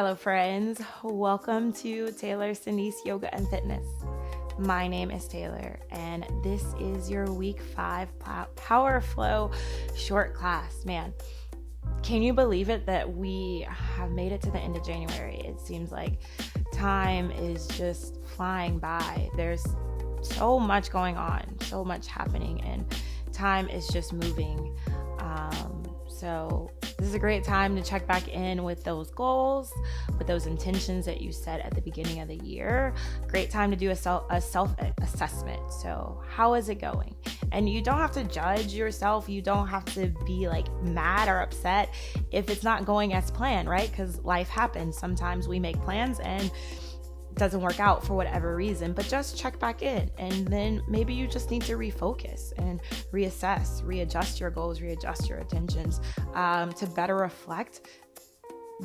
Hello, friends. Welcome to Taylor Sinise Yoga and Fitness. My name is Taylor, and this is your week 5 Power Flow short class. Man, can you believe it that we have made it to the end of January? It seems like time is just flying by. There's so much going on, so much happening, and time is just moving. So this is a great time to check back in with those goals, with those intentions that you set at the beginning of the year. Great time to do a self-assessment. So how is it going? And you don't have to judge yourself. You don't have to be like mad or upset if it's not going as planned, right? Because life happens. Sometimes we make plans and doesn't work out for whatever reason, but just check back in, and then maybe you just need to refocus and reassess, readjust your goals, readjust your intentions to better reflect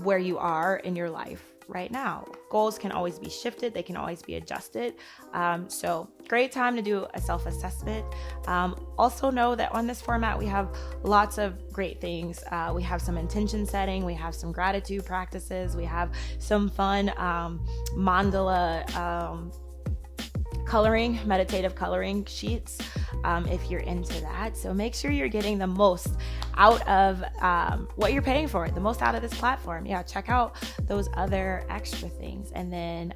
where you are in your life right now. Goals can always be shifted, they can always be adjusted. So great time to do a self-assessment. Also know that on this format we have lots of great things. We have some intention setting, we have some gratitude practices, we have some fun mandala coloring, meditative coloring sheets if you're into that. So make sure you're getting the most out of what you're paying for, the most out of this platform. Yeah, check out those other extra things. And then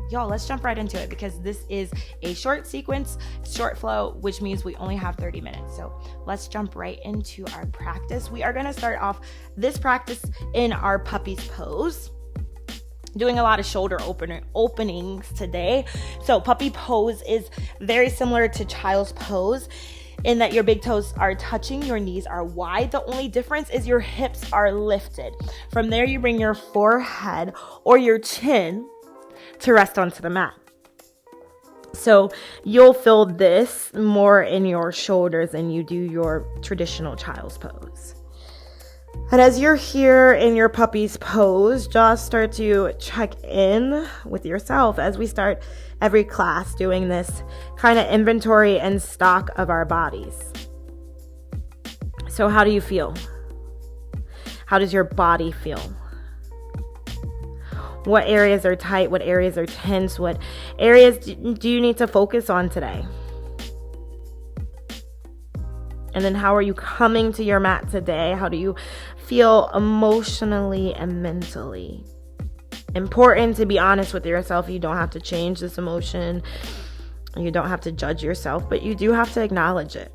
y'all, let's jump right into it, because this is a short sequence, short flow, which means we only have 30 minutes. So let's jump right into our practice. We are going to start off this practice in our puppy's pose. Doing a lot of shoulder openings today. So puppy pose is very similar to child's pose in that your big toes are touching, your knees are wide. The only difference is your hips are lifted. From there, you bring your forehead or your chin to rest onto the mat. So you'll feel this more in your shoulders than you do your traditional child's pose. And as you're here in your puppy's pose, just start to check in with yourself as we start every class doing this kind of inventory and stock of our bodies. So how do you feel? How does your body feel? What areas are tight? What areas are tense? What areas do you need to focus on today? And then how are you coming to your mat today? How do you feel emotionally and mentally? Important to be honest with yourself. You don't have to change this emotion. You don't have to judge yourself, but you do have to acknowledge it.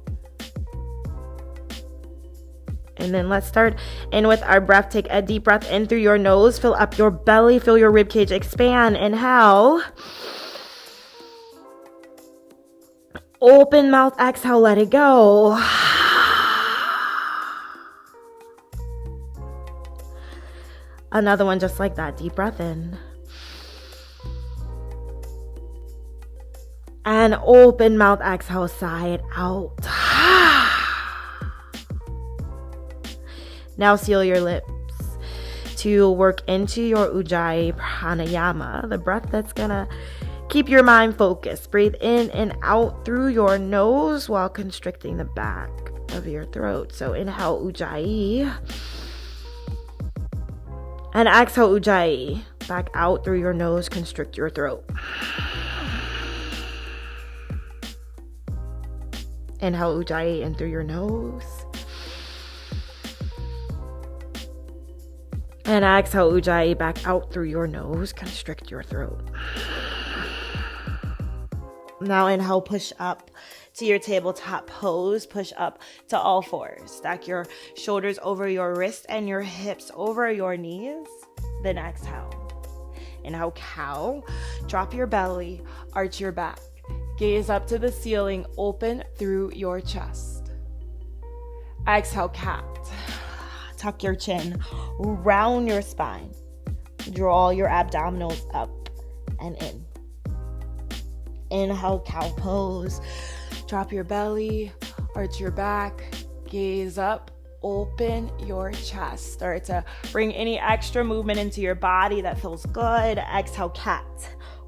And then let's start in with our breath. Take a deep breath in through your nose. Fill up your belly. Feel your ribcage expand. Inhale. Open mouth. Exhale. Let it go. Another one just like that. Deep breath in. And open mouth, exhale, sigh it out. Now seal your lips to work into your Ujjayi pranayama, the breath that's gonna keep your mind focused. Breathe in and out through your nose while constricting the back of your throat. So inhale Ujjayi. And exhale Ujjayi. Back out through your nose, constrict your throat. Inhale Ujjayi in through your nose. And exhale Ujjayi back out through your nose, constrict your throat. Now inhale, push up to your tabletop pose. Push up to all fours. Stack your shoulders over your wrists and your hips over your knees. Then exhale. Inhale, cow. Drop your belly, arch your back. Gaze up to the ceiling, open through your chest. Exhale, cat. Tuck your chin, round your spine. Draw your abdominals up and in. Inhale, cow pose. Drop your belly, arch your back, gaze up, open your chest. Start to bring any extra movement into your body that feels good. Exhale, cat.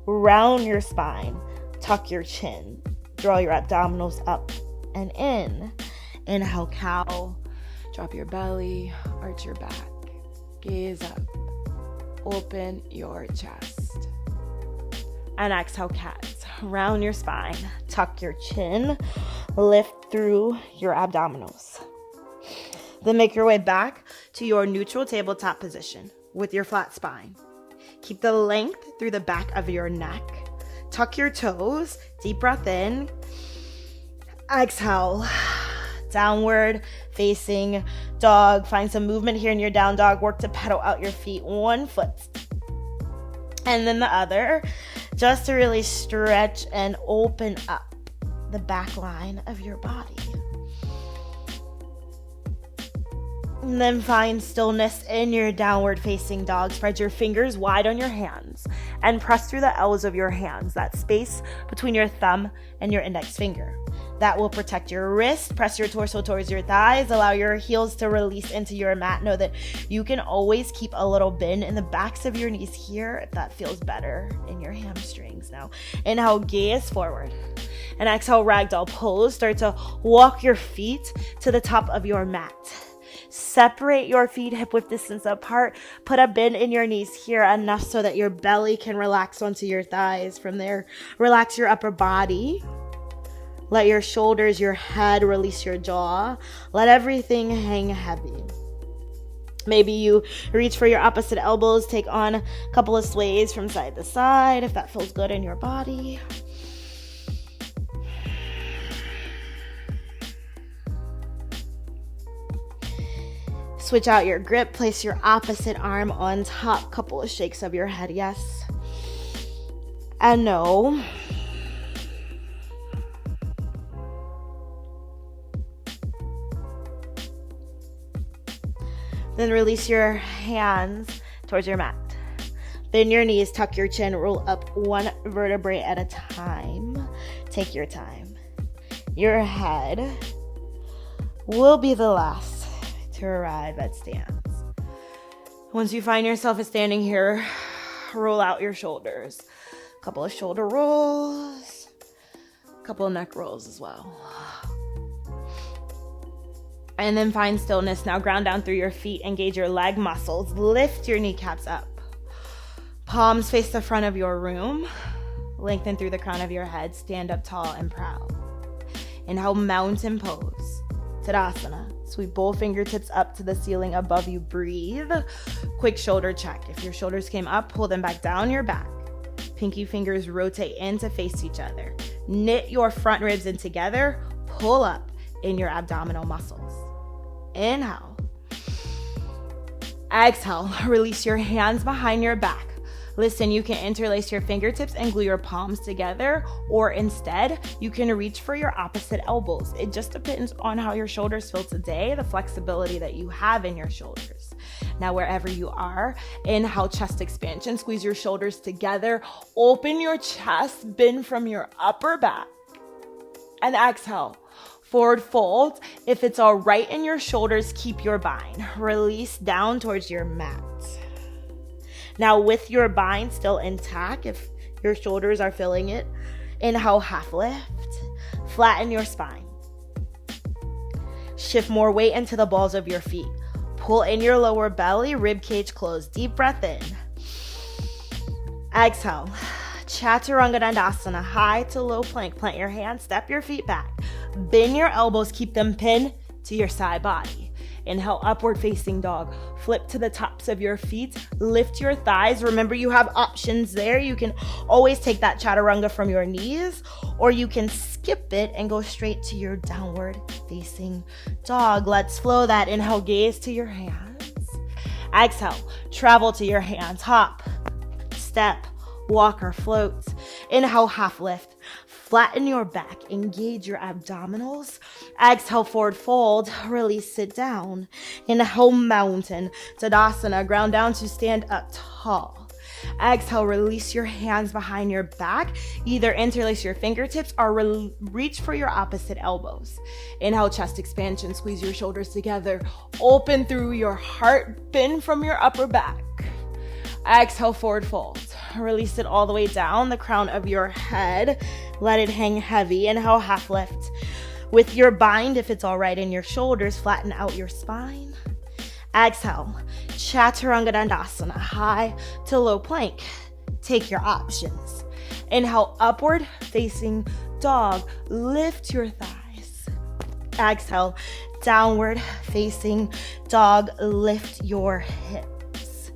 Round your spine, tuck your chin, draw your abdominals up and in. Inhale, cow. Drop your belly, arch your back, gaze up. Open your chest. And exhale, cat. Round your spine. Tuck your chin. Lift through your abdominals. Then make your way back to your neutral tabletop position with your flat spine. Keep the length through the back of your neck. Tuck your toes. Deep breath in. Exhale. Downward facing dog. Find some movement here in your down dog. Work to pedal out your feet. One foot and then the other, just to really stretch and open up the back line of your body. And then find stillness in your downward facing dog. Spread your fingers wide on your hands and press through the L's of your hands, that space between your thumb and your index finger. That will protect your wrist. Press your torso towards your thighs. Allow your heels to release into your mat. Know that you can always keep a little bend in the backs of your knees here if that feels better in your hamstrings. Now, inhale, gaze forward. And exhale, ragdoll pose. Start to walk your feet to the top of your mat. Separate your feet hip width distance apart. Put a bend in your knees here, enough so that your belly can relax onto your thighs. From there, relax your upper body. Let your shoulders, your head, release your jaw. Let everything hang heavy. Maybe you reach for your opposite elbows. Take on a couple of sways from side to side if that feels good in your body. Switch out your grip. Place your opposite arm on top. Couple of shakes of your head, yes and no. Then release your hands towards your mat. Bend your knees, tuck your chin, roll up one vertebrae at a time. Take your time. Your head will be the last to arrive at stance. Once you find yourself standing here, roll out your shoulders. A couple of shoulder rolls, a couple of neck rolls as well. And then find stillness. Now ground down through your feet. Engage your leg muscles. Lift your kneecaps up. Palms face the front of your room. Lengthen through the crown of your head. Stand up tall and proud. Inhale, mountain pose. Tadasana. Sweep both fingertips up to the ceiling above you. Breathe. Quick shoulder check. If your shoulders came up, pull them back down your back. Pinky fingers rotate in to face each other. Knit your front ribs in together. Pull up in your abdominal muscles. Inhale. Exhale. Release your hands behind your back. Listen, you can interlace your fingertips and glue your palms together, or instead, you can reach for your opposite elbows. It just depends on how your shoulders feel today, the flexibility that you have in your shoulders. Now, wherever you are, inhale, chest expansion. Squeeze your shoulders together. Open your chest. Bend from your upper back. And exhale. Forward fold. If it's all right in your shoulders, keep your bind. Release down towards your mat. Now with your bind still intact, if your shoulders are feeling it, inhale, half lift. Flatten your spine. Shift more weight into the balls of your feet. Pull in your lower belly, rib cage closed. Deep breath in. Exhale. Chaturanga Dandasana, high to low plank. Plant your hands, step your feet back. Bend your elbows, keep them pinned to your side body. Inhale, upward facing dog. Flip to the tops of your feet. Lift your thighs. Remember, you have options there. You can always take that chaturanga from your knees, or you can skip it and go straight to your downward facing dog. Let's flow that. Inhale, gaze to your hands. Exhale, travel to your hands. Hop, step, walk or float. Inhale, half lift. Flatten your back. Engage your abdominals. Exhale, forward fold. Release, sit down. Inhale, mountain. Tadasana. Ground down to stand up tall. Exhale, release your hands behind your back. Either interlace your fingertips or reach for your opposite elbows. Inhale, chest expansion. Squeeze your shoulders together. Open through your heart. Bend from your upper back. Exhale, forward fold. Release it all the way down the crown of your head. Let it hang heavy. Inhale, half lift. With your bind, if it's all right in your shoulders, flatten out your spine. Exhale, Chaturanga Dandasana, high to low plank. Take your options. Inhale, upward facing dog. Lift your thighs. Exhale, downward facing dog. Lift your hips.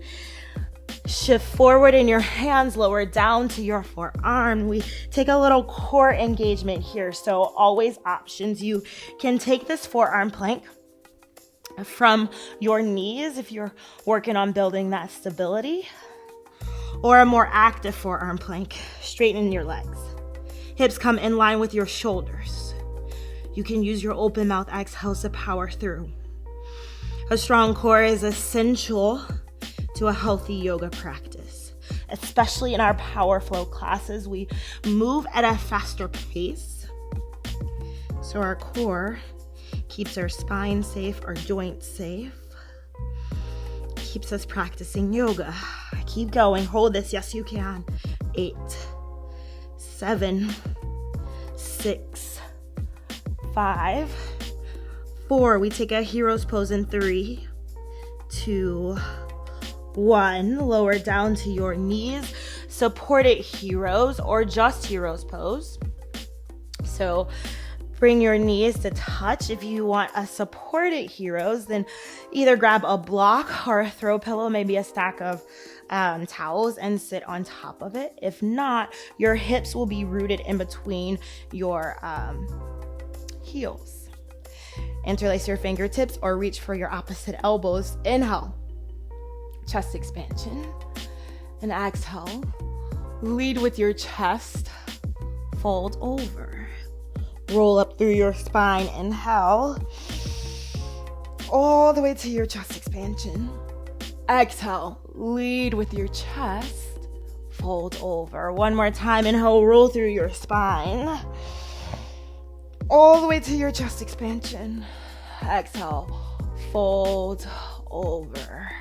Shift forward in your hands, lower down to your forearm. We take a little core engagement here, so always options. You can take this forearm plank from your knees if you're working on building that stability, or a more active forearm plank. Straighten your legs. Hips come in line with your shoulders. You can use your open mouth exhales to power through. A strong core is essential to a healthy yoga practice, especially in our power flow classes. We move at a faster pace, so our core keeps our spine safe, our joints safe, keeps us practicing yoga. Keep going. Hold this. Yes, you can. 8, 7, 6, 5, 4. We take a hero's pose in 3, 2, 1. Lower down to your knees. Supported heroes or just hero's pose. So bring your knees to touch. If you want a supported heroes, then either grab a block or a throw pillow, maybe a stack of towels, and sit on top of it. If not, your hips will be rooted in between your heels. Interlace your fingertips or reach for your opposite elbows. Inhale, chest expansion, and exhale. Lead with your chest, fold over. Roll up through your spine. Inhale, all the way to your chest expansion. Exhale, lead with your chest, fold over. One more time. Inhale, roll through your spine, all the way to your chest expansion. Exhale, fold over.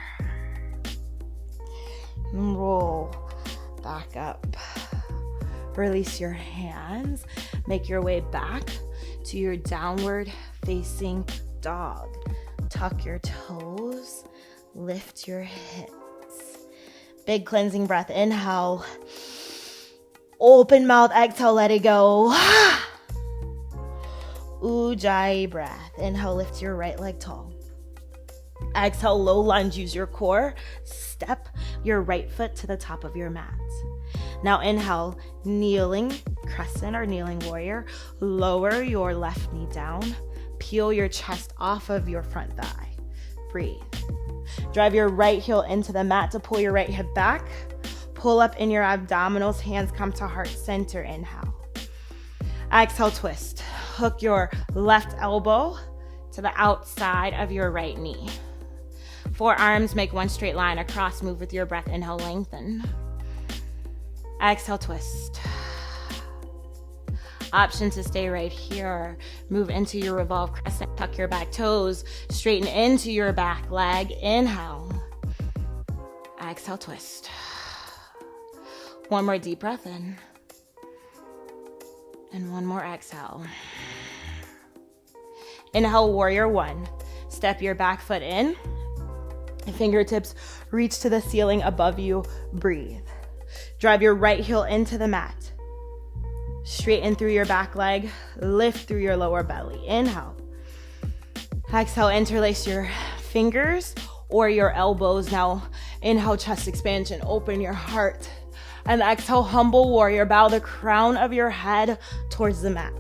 And roll back up. Release your hands. Make your way back to your downward facing dog. Tuck your toes. Lift your hips. Big cleansing breath. Inhale. Open mouth. Exhale. Let it go. Ujjayi breath. Inhale. Lift your right leg tall. Exhale. Low lunge. Use your core. Step your right foot to the top of your mat. Now inhale, kneeling crescent or kneeling warrior. Lower your left knee down. Peel your chest off of your front thigh. Breathe. Drive your right heel into the mat to pull your right hip back. Pull up in your abdominals. Hands come to heart center. Inhale. Exhale, twist. Hook your left elbow to the outside of your right knee. Forearms make one straight line across. Move with your breath. Inhale, lengthen. Exhale, twist. Option to stay right here. Move into your revolve crescent. Tuck your back toes. Straighten into your back leg. Inhale. Exhale, twist. One more deep breath in. And one more exhale. Inhale, warrior one. Step your back foot in. Fingertips reach to the ceiling above you. Breathe. Drive your right heel into the mat. Straighten through your back leg. Lift through your lower belly. Inhale. Exhale, interlace your fingers or your elbows. Now, inhale, chest expansion. Open your heart. And exhale, humble warrior. Bow the crown of your head towards the mat.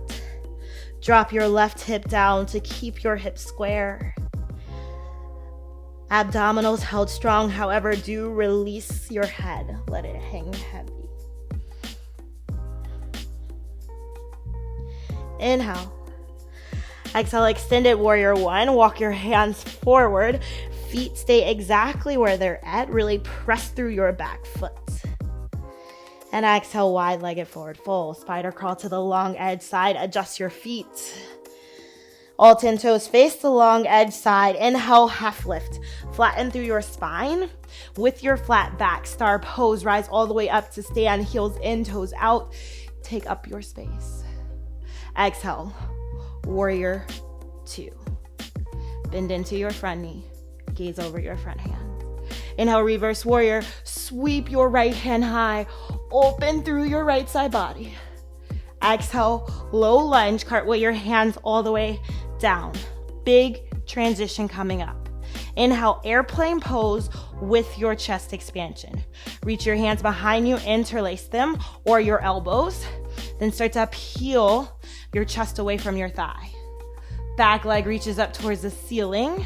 Drop your left hip down to keep your hips square. Abdominals held strong, however, do release your head. Let it hang heavy. Inhale. Exhale, extended warrior one. Walk your hands forward. Feet stay exactly where they're at. Really press through your back foot. And exhale, wide-legged forward fold. Spider crawl to the long edge side. Adjust your feet. All 10 toes face the long edge side. Inhale, half lift. Flatten through your spine. With your flat back, star pose. Rise all the way up to stand. Heels in, toes out. Take up your space. Exhale, warrior two. Bend into your front knee. gaze over your front hands. Inhale, reverse warrior. Sweep your right hand high. Open through your right side body. Exhale, low lunge. Cartwheel your hands all the way down. Big transition coming up. Inhale, airplane pose with your chest expansion. Reach your hands behind you, interlace them or your elbows. Then start to peel your chest away from your thigh. Back leg reaches up towards the ceiling.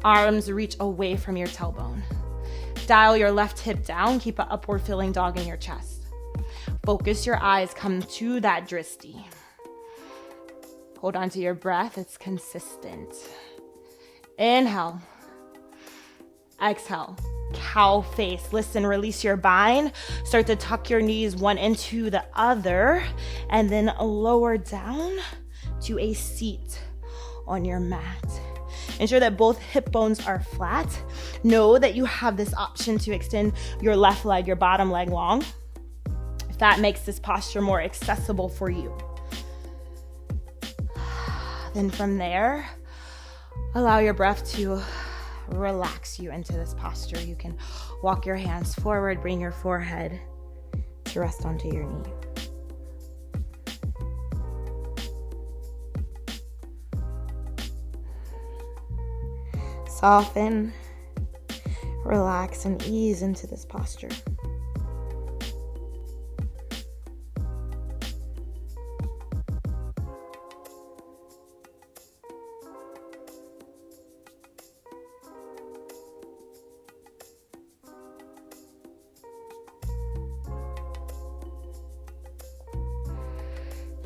Arms reach away from your tailbone. Dial your left hip down. Keep an upward filling dog in your chest. Focus your eyes, come to that dristi. Hold on to your breath, it's consistent. Inhale. Exhale. Cow face. Listen, release your bind. Start to tuck your knees one into the other and then lower down to a seat on your mat. Ensure that both hip bones are flat. Know that you have this option to extend your left leg, your bottom leg long, if that makes this posture more accessible for you. Then from there, allow your breath to relax you into this posture. You can walk your hands forward, bring your forehead to rest onto your knee. Soften, relax, and ease into this posture.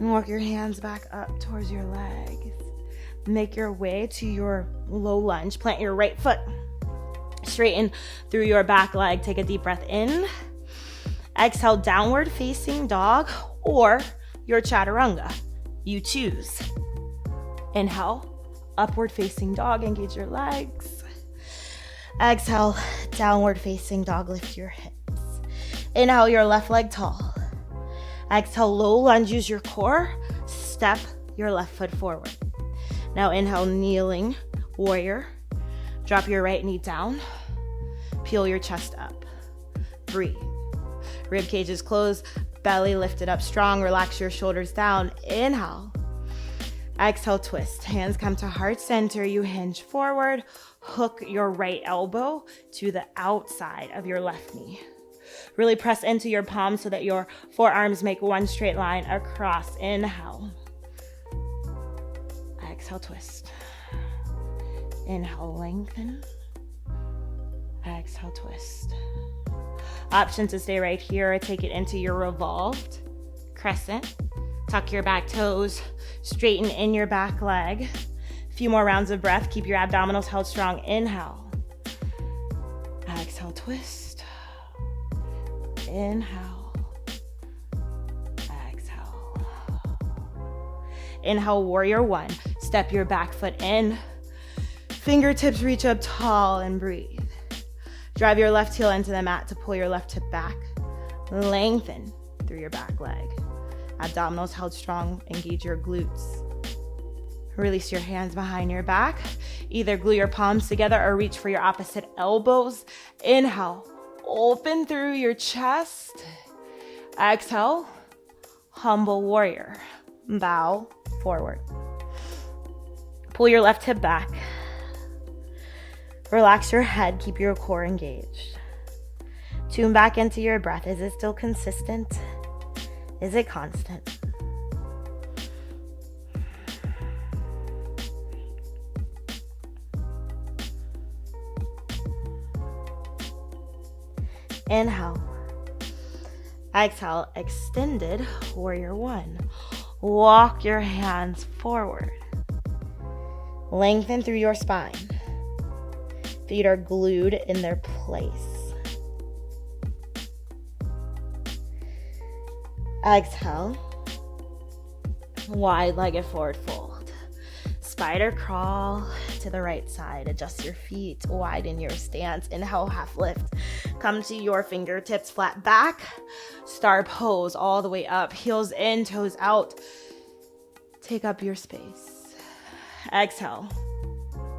And walk your hands back up towards your legs. Make your way to your low lunge. Plant your right foot. Straighten through your back leg. Take a deep breath in. Exhale, downward facing dog or your chaturanga. You choose. Inhale, upward facing dog. Engage your legs. Exhale, downward facing dog. Lift your hips. Inhale, your left leg tall. Exhale, low lunge. Use your core. Step your left foot forward. Now inhale, kneeling warrior. Drop your right knee down. Peel your chest up. Breathe. Rib cage is closed. Belly lifted up strong. Relax your shoulders down. Inhale. Exhale, twist. Hands come to heart center. You hinge forward. Hook your right elbow to the outside of your left knee. Really press into your palms so that your forearms make one straight line across. Inhale. Exhale, twist. Inhale, lengthen. Exhale, twist. Option to stay right here or take it into your revolved crescent. Tuck your back toes. Straighten in your back leg. A few more rounds of breath. Keep your abdominals held strong. Inhale. Exhale, twist. Inhale. Exhale. Inhale, warrior one. Step your back foot in. Fingertips reach up tall and breathe. Drive your left heel into the mat to pull your left hip back. Lengthen through your back leg. Abdominals held strong. Engage your glutes. Release your hands behind your back. Either glue your palms together or reach for your opposite elbows. Inhale. Open through your chest. Exhale. Humble warrior. Bow forward. Pull your left hip back. Relax your head. Keep your core engaged. Tune back into your breath. Is it still consistent? Is it constant? Inhale. Exhale, extended warrior one. Walk your hands forward. Lengthen through your spine. Feet are glued in their place. Exhale. Wide-legged forward fold. Spider crawl to the right side. Adjust your feet. Widen your stance. Inhale, half lift. Come to your fingertips flat back. Star pose all the way up. Heels in, toes out. Take up your space. Exhale.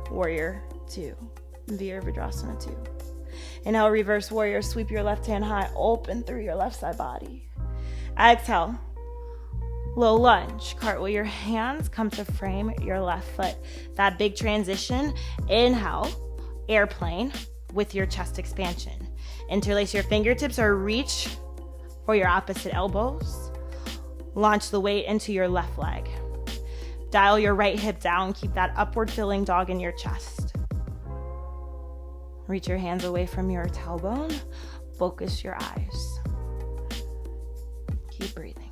Warrior 2. Virabhadrasana 2. Inhale, reverse warrior. Sweep your left hand high, open through your left side body. Exhale, low lunge. Cartwheel your hands, come to frame your left foot. That big transition. Inhale, airplane with your chest expansion. Interlace your fingertips or reach for your opposite elbows. Launch the weight into your left leg. Dial your right hip down. Keep that upward filling dog in your chest. Reach your hands away from your tailbone. Focus your eyes. Keep breathing.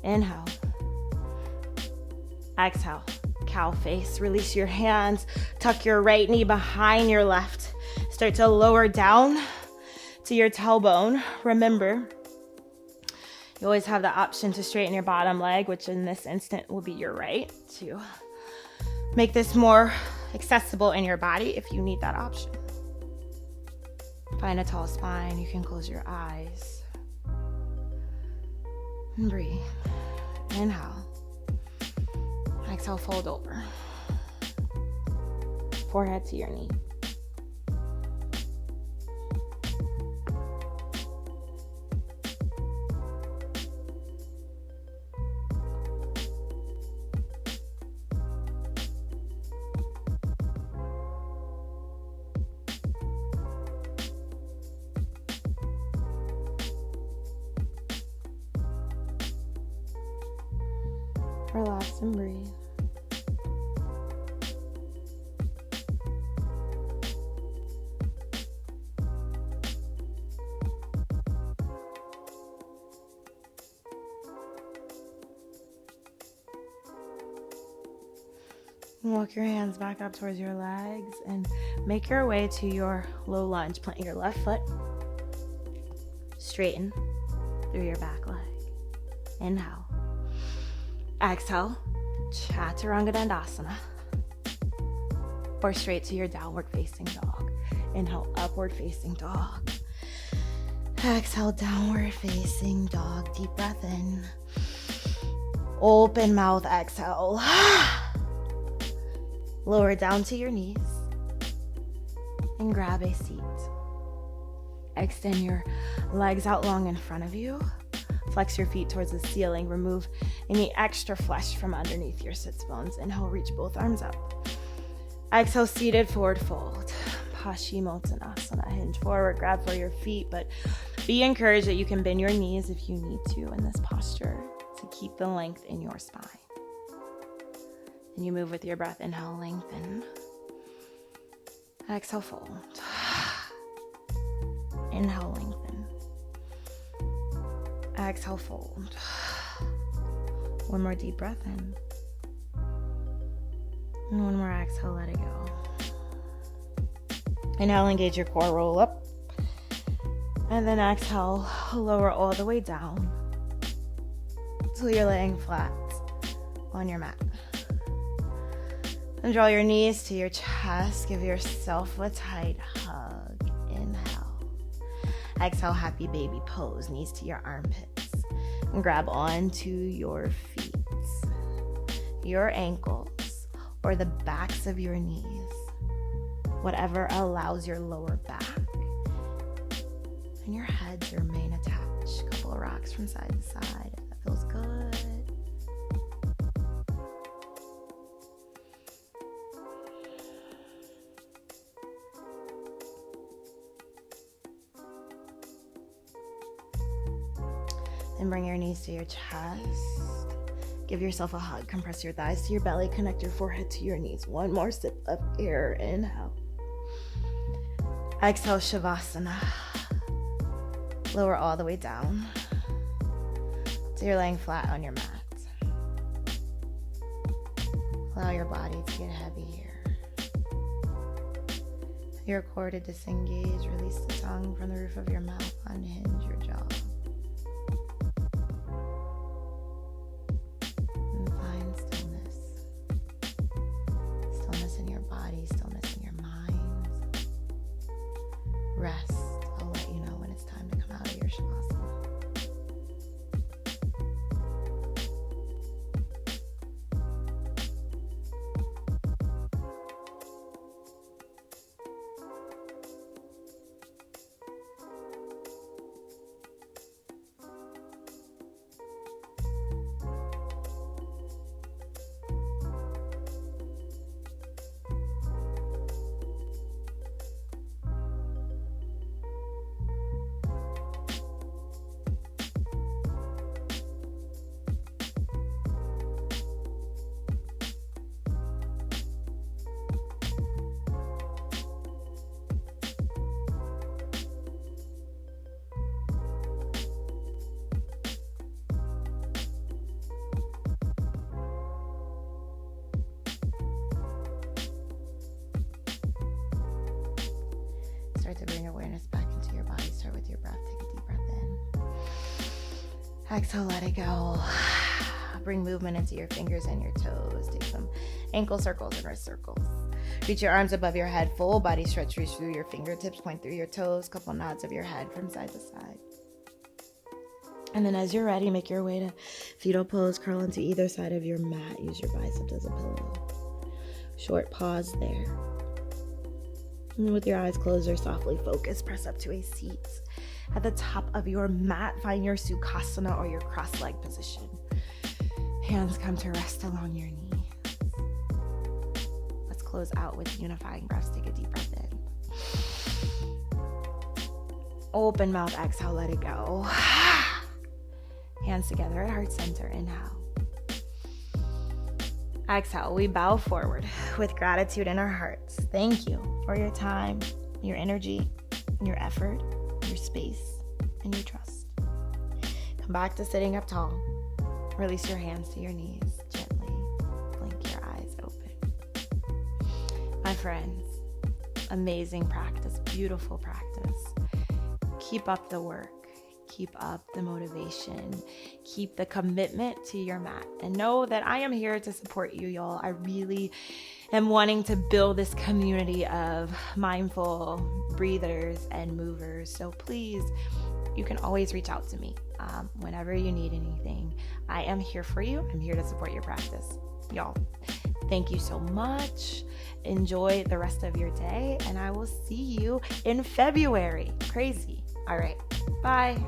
Inhale. Exhale. Cow face. Release your hands. Tuck your right knee behind your left. Start to lower down to your tailbone. Remember, you always have the option to straighten your bottom leg, which in this instant will be your right, to make this more accessible in your body if you need that option. Find a tall spine. You can close your eyes. And breathe. Inhale. Exhale, fold over. Forehead to your knee. Relax and breathe. Walk your hands back up towards your legs and make your way to your low lunge. Plant your left foot. Straighten through your back leg. Inhale. Exhale, Chaturanga Dandasana, or straight to your downward facing dog. Inhale, upward facing dog. Exhale, downward facing dog. Deep breath in. Open mouth, exhale. Lower down to your knees and grab a seat. Extend your legs out long in front of you. Flex your feet towards the ceiling. Remove any extra flesh from underneath your sits bones. Inhale, reach both arms up. Exhale, seated forward fold. Paschimottanasana. Hinge forward, grab for your feet, but be encouraged that you can bend your knees if you need to in this posture to keep the length in your spine. And you move with your breath. Inhale, lengthen. Exhale, fold. Inhale, lengthen. Exhale, fold. One more deep breath in. And one more exhale, let it go. Inhale, engage your core, roll up. And then exhale, lower all the way down until you're laying flat on your mat. And draw your knees to your chest. Give yourself a tight hug. Inhale. Exhale, happy baby pose. Knees to your armpits. And grab onto your feet, your ankles, or the backs of your knees. Whatever allows your lower back and your head to remain attached. A couple of rocks from side to side. If that feels good. Then bring your knees to your chest. Give yourself a hug. Compress your thighs to your belly. Connect your forehead to your knees. One more sip of air. Inhale. Exhale, Shavasana. Lower all the way down. So you're laying flat on your mat. Allow your body to get heavy here. Your core to disengage. Release the tongue from the roof of your mouth. Unhinge your jaw. Rest. I'll let you know when it's time to come out of your Shavasana. start to bring awareness back into your body. Start with your breath. Take a deep breath in. Exhale, let it go. Bring movement into your fingers and your toes. Take some ankle circles and wrist circles. Reach your arms above your head. Full body stretch. Reach through your fingertips. Point through your toes. Couple nods of your head from side to side. And then as you're ready, make your way to fetal pose. Curl into either side of your mat. Use your biceps as a pillow. Short pause there. And with your eyes closed or softly focused, press up to a seat. At the top of your mat, find your Sukhasana or your cross-leg position. Hands come to rest along your knees. Let's close out with unifying breaths. Take a deep breath in. Open mouth, exhale, let it go. Hands together at heart center, inhale. Exhale, we bow forward with gratitude in our hearts. Thank you for your time, your energy, your effort, your space, and your trust. Come back to sitting up tall. Release your hands to your knees gently. Blink your eyes open. My friends, amazing practice, beautiful practice. Keep up the work. Keep up the motivation. Keep the commitment to your mat. And know that I am here to support you, y'all. I really am wanting to build this community of mindful breathers and movers. So please, you can always reach out to me whenever you need anything. I am here for you. I'm here to support your practice. Y'all, thank you so much. Enjoy the rest of your day, and I will see you in February. Crazy. All right. Bye.